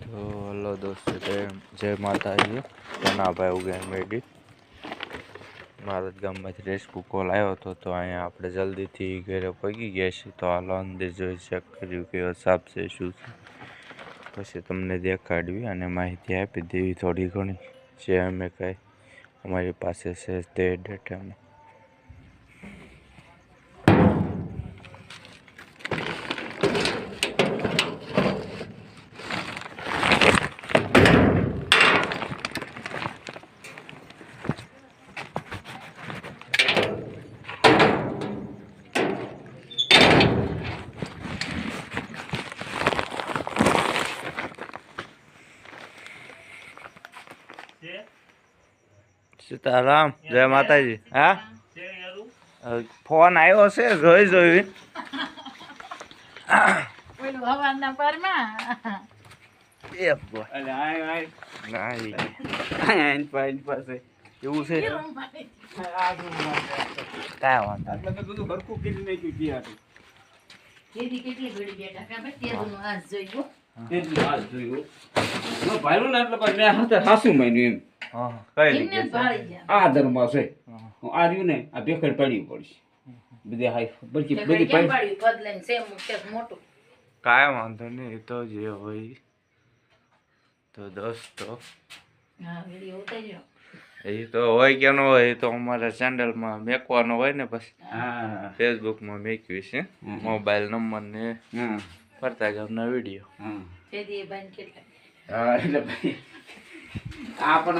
તો હલો દોસ્તો, જય માતાજી. ધનાભાઈ ઉગેન મેડી મારા ગામમાંથી રેસ્ક્યુ કોલ આવ્યો હતો, તો અહીંયા આપણે જલ્દીથી ઘરે પગી ગયા છીએ. તો હાલો અંદર જોઈ ચેક કર્યું કે સાપ છે શું છે, પછી તમને દેખાડવી અને માહિતી આપી દેવી થોડી ઘણી જે અમે કાંઈ અમારી પાસે છે તે ડેટામાં. સીતારામ, જય માતાજી. હા, ફોન આવ્યો છે, જોઈ એવું છે. આદરમાં છે આ રહ્યું ને આ ભેખડ પાડવી પડશે બધી હાઈ બધી કાંઈ વાંધો નહીં, એ તો જે હોય. તો દોસ્તો એ તો હોય કે ન હોય, એ તો અમારા ચેનલમાં મેકવાનો હોય ને, પછી ફેસબુકમાં મેક્યું છે મોબાઈલ નંબર ને ફરતા ગામના વિડીયો. એટલે આ પણ